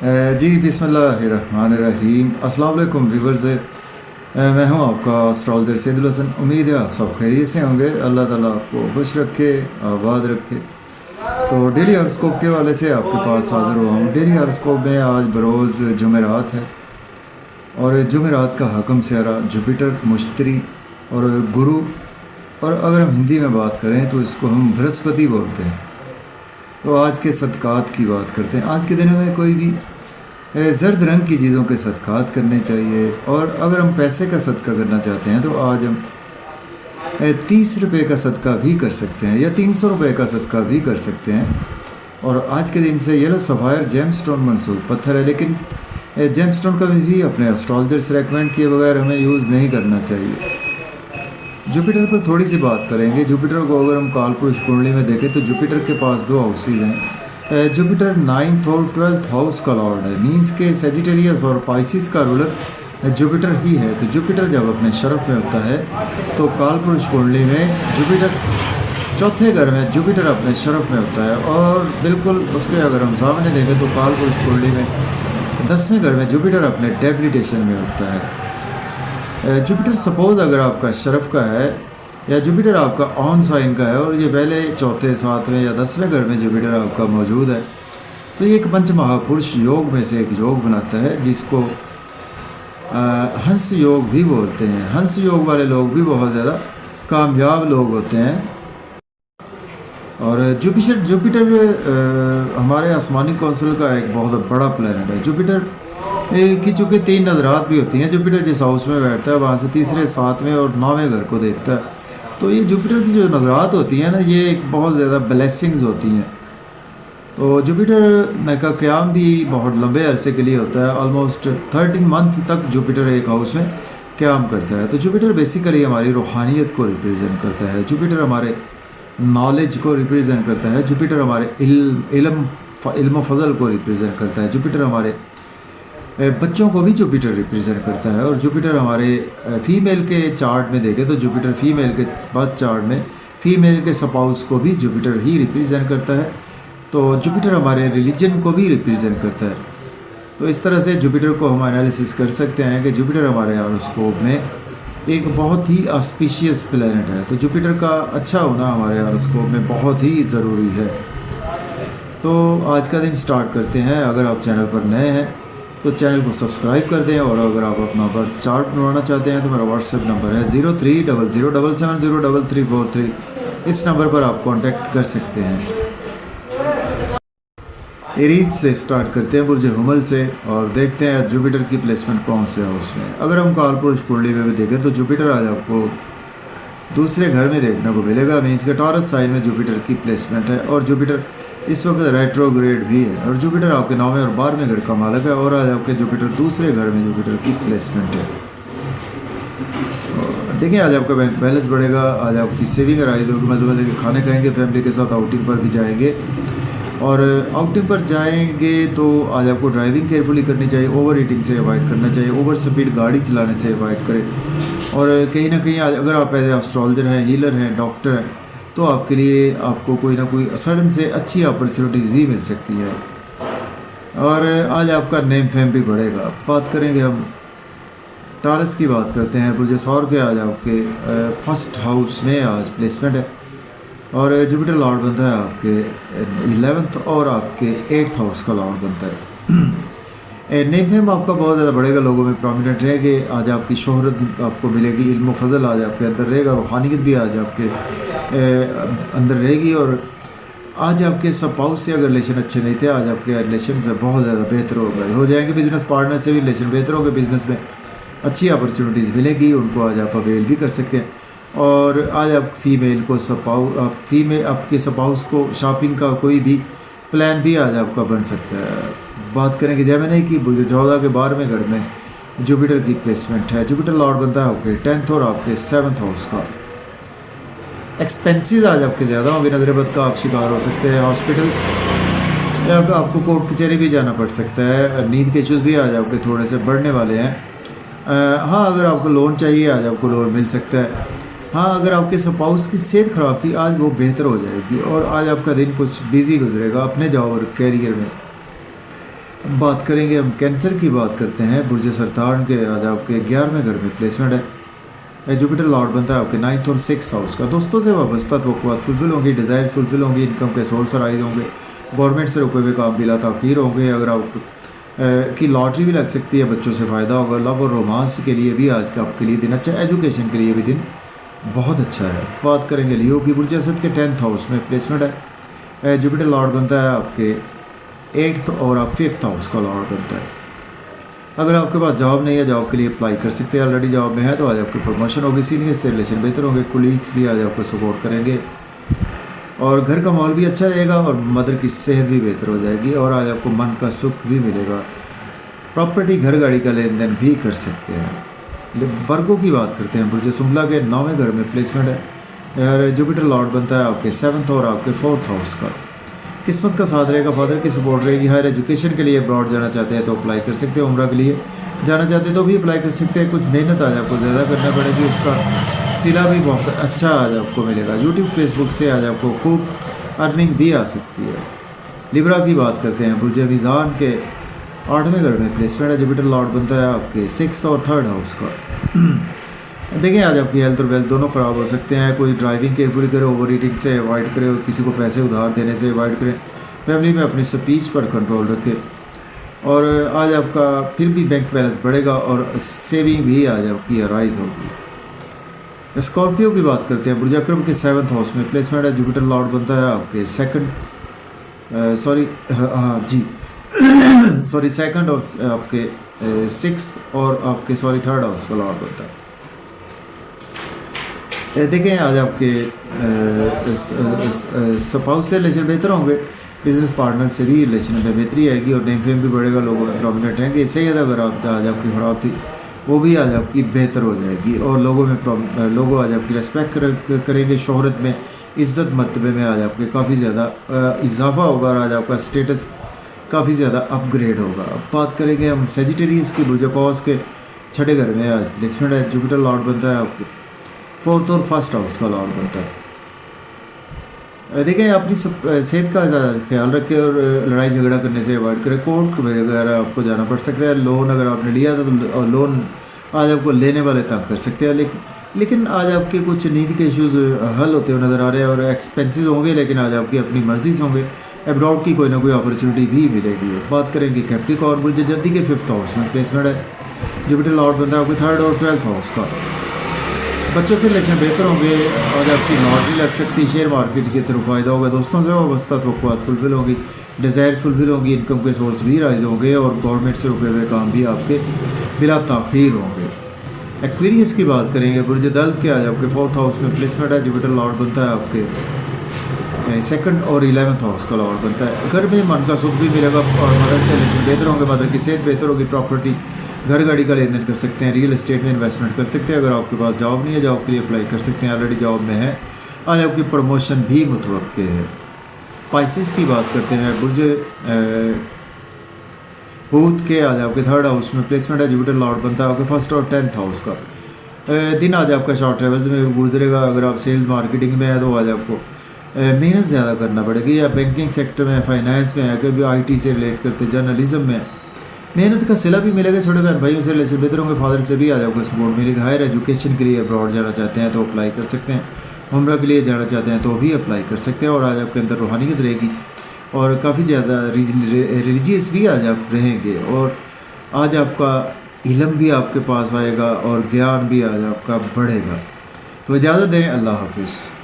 जी बिस्मिल्लाहिर्रहमानिर्रहीम। अस्सलाम वालेकुम व्यूवर्स। मैं हूं आपका एस्ट्रोलॉजर सैदुल हसन। उम्मीद है आप सब खैरियत से होंगे। अल्लाह ताला आपको खुश रखे, आबाद रखे। तो डेली हॉरोस्कोप के वाले से आपके पास हाज़िर हुआ हूँ। डेली हॉरोस्कोप में आज बरोज़ जुमेरात है और जुमेरात का हकम सियारा जुपिटर, मुश्तरी और गुरु, और अगर हम हिंदी में बात करें तो इसको हम बृहस्पति बोलते हैं। तो आज के सदक़ात की बात करते हैं। आज के दिनों में कोई भी ज़र्द रंग की चीज़ों के सदक़ात करने चाहिए, और अगर हम पैसे का सदका करना चाहते हैं तो आज हम 30 रुपये का सदका भी कर सकते हैं या 300 रुपये का सदका भी कर सकते हैं। और आज के दिन से येलो सफ़ायर जेमस्टोन मंसूब पत्थर है, लेकिन जेमस्टोन का भी अपने एस्ट्रोलॉजर से रेकमेंड किए बगैर हमें यूज़ नहीं करना चाहिए। जुपिटर पर थोड़ी सी बात करेंगे। जुपिटर को अगर हम कालपुरुष कुंडली में देखें तो जुपिटर के पास 2 हाउसेज हैं। जुपिटर 9th और 12th हाउस का लॉर्ड है, मीन्स के सेजिटेरियस और पाइसिस का रूलर जुपिटर ही है। तो जुपिटर जब अपने शरफ में होता है तो कालपुरुष कुंडली में जुपिटर चौथे घर में जुपिटर अपने शरफ में होता है, और बिल्कुल उसके अगर हम सामने देखें तो कालपुरुष कुंडली में 10वें घर में जुपिटर अपने डेबिलिटेशन में होता है। जुपिटर सपोज़ अगर आपका शरफ का है या जुपिटर आपका ऑन साइन का है और ये पहले चौथे, 7वें या 10वें घर में जुपिटर आपका मौजूद है, तो ये एक पंच महापुरुष योग में से एक योग बनाता है, जिसको हंस योग भी बोलते हैं। हंस योग वाले लोग भी बहुत ज़्यादा कामयाब लोग होते हैं। और जुपिटर हमारे आसमानी कौंसिल का एक बहुत बड़ा प्लैनेट है। जुपिटर की चूँकि 3 नज़रात भी होती हैं। जुपिटर जिस हाउस में बैठता है वहाँ से तीसरे, 7वें और 9वें घर को देखता है। तो ये जुपिटर की जो नज़रात होती हैं ना, ये एक बहुत ज़्यादा ब्लेसिंग्स होती हैं। तो जुपिटर का क़याम भी बहुत लंबे अरसे के लिए होता है। ऑलमोस्ट 13 मंथ तक जुपिटर एक हाउस में क़याम करता है। तो जुपिटर बेसिकली हमारी रूहानियत को रिप्रेजेंट करता है। जुपिटर हमारे नॉलेज को रिप्रेजेंट करता है। जुपिटर हमारे इल्म फजल को रिप्रेजेंट करता है। जुपिटर हमारे बच्चों को भी जुपिटर रिप्रेजेंट करता है। और जुपिटर हमारे फीमेल के चार्ट में देखें तो जुपिटर फीमेल के बर्थ चार्ट में फीमेल के स्पाउस को भी जुपिटर ही रिप्रेजेंट करता है। तो जुपिटर हमारे रिलीजन को भी रिप्रेजेंट करता है। तो इस तरह से जुपिटर को हम एनालिसिस कर सकते हैं कि जुपिटर हमारे हॉरोस्कोप में एक बहुत ही ऑस्पिशियस प्लैनेट है। तो जुपिटर का अच्छा होना हमारे हॉरोस्कोप में बहुत ही ज़रूरी है। तो आज का दिन स्टार्ट करते हैं। अगर आप चैनल पर नए हैं तो चैनल को सब्सक्राइब कर दें, और अगर आप अपना बर्थ चार्ट बनवाना चाहते हैं तो मेरा व्हाट्सएप नंबर है 0300770343। इस नंबर पर आप कांटेक्ट कर सकते हैं। एरीज से स्टार्ट करते हैं, बुर्ज हुमल से, और देखते हैं जुपिटर की प्लेसमेंट कौन से है उसमें। अगर हम कालपुरुष कुंडली में भी देखें तो जुपिटर आज आपको दूसरे घर में देखने को मिलेगा, मीन्स के टॉरस साइन में जुपिटर की प्लेसमेंट है। और जुपिटर इस वक्त रेट्रोग्रेड भी है, और जुपिटर आपके 9वें और 12वें घर का मालिक है। और आज आपके जुपिटर दूसरे घर में जुपिटर की प्लेसमेंट है। देखिए आज आपका बैंक बैलेंस बढ़ेगा, आज आपकी सेविंग राइज होगी, मतलब खाने खाएंगे, फैमिली के साथ आउटिंग पर भी जाएंगे। और आउटिंग पर जाएंगे तो आज आपको ड्राइविंग केयरफुली करनी चाहिए, ओवर ईटिंग से अवॉइड करना चाहिए, ओवर स्पीड गाड़ी चलाने से अवॉइड करें। और कहीं ना कहीं अगर आप एज एस्ट्रोलॉजर हैं, हीलर हैं, डॉक्टर हैं, तो आपके लिए आपको कोई ना कोई सडन से अच्छी अपॉर्चुनिटीज़ भी मिल सकती है। और आज आपका नेम फेम भी बढ़ेगा। बात करेंगे हम टॉरस की, बात करते हैं बुर्ज सौर के। आज आपके फर्स्ट हाउस में आज प्लेसमेंट है, और जुपिटर लॉर्ड बनता है आपके 11th और आपके 8th हाउस का लॉर्ड बनता है। नेम फेम आपका बहुत ज़्यादा बढ़ेगा, लोगों में प्रोमिनेंट रहेगी। आज आपकी शोहरत आपको मिलेगी, इल्म फजल आज आपके अंदर रहेगा, रूहानियत भी आज आपके अंदर रहेगी। और आज आपके स्पाउस से अगर रिलेशन अच्छे नहीं थे, आज आपके रिलेशन से बहुत ज़्यादा बेहतर हो जाएंगे। बिज़नेस पार्टनर से भी रिलेशन बेहतर होगा, बिज़नेस में अच्छी अपॉर्चुनिटीज़ मिलेगी, उनको आज आप अवेल भी कर सकते हैं। और आज आप फीमेल को आपके स्पाउस को शॉपिंग का कोई भी प्लान भी आज आपका बन सकता है। बात करेंगे जेमिनी की, बुर्ज 14 के 12वें घर में जुपिटर की प्लेसमेंट है। जुपिटर लॉर्ड बनता है आपके 10th और आपके 7th हाउस का। एक्सपेंसेस आज आपके ज़्यादा होंगे, नजरबद का आप शिकार हो सकते हैं, हॉस्पिटल या आपको कोर्ट कचहरी भी जाना पड़ सकता है। नींद के इश्यूज़ भी आज आपके थोड़े से बढ़ने वाले हैं। हाँ, अगर आपको लोन चाहिए आज आपको लोन मिल सकता है। हाँ, अगर आपके स्पाउस की सेहत ख़राब थी आज वो बेहतर हो जाएगी, और आज आपका दिन कुछ बिजी गुजरेगा अपने जॉब और कैरियर में। बात करेंगे हम कैंसर की बात करते हैं। बुर्ज सरतान के आज आपके 11वें घर में प्लेसमेंट है। जुपिटर लॉर्ड बनता है आपके 9th और 6th हाउस का। दोस्तों से वाबस्ता तवक्कुआत फुलफिल होंगी, डिज़ायर्स फुलफिल होंगी, इनकम के सोर्स राइज होंगे, गवर्नमेंट से रुके हुए काम बिला ताख़ीर होंगे। अगर आप की लॉटरी भी लग सकती है, बच्चों से फ़ायदा होगा। लव और रोमांस के लिए भी आज का आपके लिए दिन अच्छा है। एजुकेशन के लिए भी दिन बहुत अच्छा है। बात करेंगे लियो की। बुर्ज असद के 10th हाउस में प्लेसमेंट है। जुपिटर लॉर्ड बनता है आपके 8th और आप 5th हाउस का लॉर्ड बनता है। अगर आपके पास जॉब नहीं है, जॉब के लिए अप्लाई कर सकते हैं। ऑलरेडी जॉब में है तो आज आपकी प्रमोशन होगी, सीनियर से रिलेशन बेहतर होंगे, कोलीग्स भी आज आपको सपोर्ट करेंगे और घर का माहौल भी अच्छा रहेगा और मदर की सेहत भी बेहतर हो जाएगी और आज आपको मन का सुख भी मिलेगा। प्रॉपर्टी घर गाड़ी का लेन देन भी कर सकते हैं। वर्गों की बात करते हैं। बुर्ज सुमला के 9वें घर में प्लेसमेंट है और जुपिटर लॉर्ड बनता है आपके 7th और आपके 4th हाउस का। किस्मत का साथ रहेगा, फादर की सपोर्ट रहेगी। हायर एजुकेशन के लिए अब्रॉड जाना चाहते हैं तो अप्लाई कर सकते हैं। उम्रा के लिए जाना चाहते हैं तो भी अप्लाई कर सकते हैं। कुछ मेहनत आज आपको ज़्यादा करना पड़ेगी, उसका सिला भी बहुत अच्छा आज आपको मिलेगा। यूट्यूब फेसबुक से आज आपको खूब अर्निंग भी आ सकती है। लिब्रा की बात करते हैं। बुर्ज मीज़ान के 8वें घर में प्लेसमेंट है। जुपिटर लॉर्ड बनता है आपके 6th और 3rd हाउस का। देखिए आज आपकी हेल्थ और वेल्थ दोनों ख़राब हो सकते हैं। कोई ड्राइविंग केयरफुली करे, ओवर ईटिंग से अवॉइड करे और किसी को पैसे उधार देने से अवॉइड करें। फैमिली में अपनी स्पीच पर कंट्रोल रखें और आज आपका फिर भी बैंक बैलेंस बढ़ेगा और सेविंग भी आज आपकी राइज होगी। स्कॉर्पियो की बात करते हैं। बुर्ज अकरम के 7th हाउस में प्लेसमेंट है। जुपिटर लॉर्ड बनता है आपके सेकंड और आपके 6th और आपके 3rd हाउस का लॉर्ड बनता है। देखें आज आपके स्पाउस से रिलेशन बेहतर होंगे, बिजनेस पार्टनर से भी रिलेशन में बेहतरी आएगी और नेम फेम भी बढ़ेगा, लोगों में प्रॉमिनेंट रहेंगे। इससे ज़्यादा अगर आप आज आपकी खराब थी वो भी आज आपकी बेहतर हो जाएगी और लोग आज आपकी रेस्पेक्ट करेंगे। शोहरत में, इज़्ज़त मर्तबे में आज आपके काफ़ी ज़्यादा इजाफा होगा और आज आपका स्टेटस काफ़ी ज़्यादा अपग्रेड होगा। अब बात करेंगे हम सेजिटेरियस की। बुर्ज कॉस के 6ठे घर में आज प्लेसमेंट है। जुपिटर लॉर्ड बनता है आपके 4th और 1st हाउस का लॉर्ड बनता है। देखें अपनी सेहत का ख्याल रखें और लड़ाई झगड़ा करने से अवॉइड करें। कोर्ट वगैरह आपको जाना पड़ सकता है। लोन अगर आपने लिया था तो लोन आज आपको लेने वाले तंग कर सकते हैं। लेकिन आज आपके कुछ नींद के इश्यूज़ हल होते हुए नज़र आ रहे हैं और एक्सपेंसेस होंगे, लेकिन आज आपकी अपनी मर्जी से होंगे। एब्रॉड की कोई ना कोई अपॉर्चुनिटी भी मिलेगी। बात करेंगे कैप्रिकॉर्न। बुर्ज जल्दी के 5th हाउस में प्लेसमेंट है। जुपिटर लॉर्ड बनता है आपके 3rd और 12th हाउस का। बच्चों से रिलेशन बेहतर होंगे और आपकी लॉटरी लग सकती है। शेयर मार्केट की तरफ फ़ायदा होगा। दोस्तों से वाबस्ता तवक्कुआत फुलफिल होगी, डिज़ायर्स फुलफिल होंगी, इनकम के सोर्स भी राइज होंगे और गवर्नमेंट से रुके हुए काम भी आपके बिला ताख़ीर होंगे। एक्वेरियस की बात करेंगे। बुर्ज दल्ब के आज आपके 4th हाउस में प्लेसमेंट है। जुपिटर लॉर्ड बनता है आपके 2nd और 11th हाउस का लॉर्ड बनता है। घर में मन का सुख भी मिलेगा और मदर से रिलेशन बेहतर होंगे, मदर की सेहत बेहतर होगी। प्रॉपर्टी घर गाड़ी का लेन देन कर सकते हैं। रियल एस्टेट में इन्वेस्टमेंट कर सकते हैं। अगर आपके पास जॉब नहीं है, जॉब के लिए अप्लाई कर सकते हैं। ऑलरेडी जॉब में है, आज आपकी प्रमोशन भी मुतवक्के है। स्पाइसेस की बात करते हैं। बुर्ज हूत के आज आपके 3rd हाउस में प्लेसमेंट है। जुपिटर लॉर्ड बनता है आपके 1st और 10th हाउस का। दिन आज आपका शॉर्ट ट्रेवल्स में गुजरेगा। अगर आप सेल्स मार्केटिंग में है तो आज आपको मेहनत ज़्यादा करना पड़ेगी, या बैंकिंग सेक्टर में, फाइनेंस में है, कभी IT से रिलेट करते, जर्नलिज्म में मेहनत का सिला भी मिलेगा। छोटे बहन भाइयों से रिलेशन बेहतर होंगे। फादर से भी आज आपको सपोर्ट मिलेगा। हायर एजुकेशन के लिए अब्रॉड जाना चाहते हैं तो अप्लाई कर सकते हैं। उम्रा के लिए जाना चाहते हैं तो भी अप्लाई कर सकते हैं और आज आपके अंदर रूहानियत रहेगी और काफ़ी ज़्यादा रिलीजियस भी आज आप रहेंगे और आज आपका इल्म भी आपके पास आएगा और ज्ञान भी आज आपका बढ़ेगा। तो इजाज़त दें। अल्लाह हाफिज़।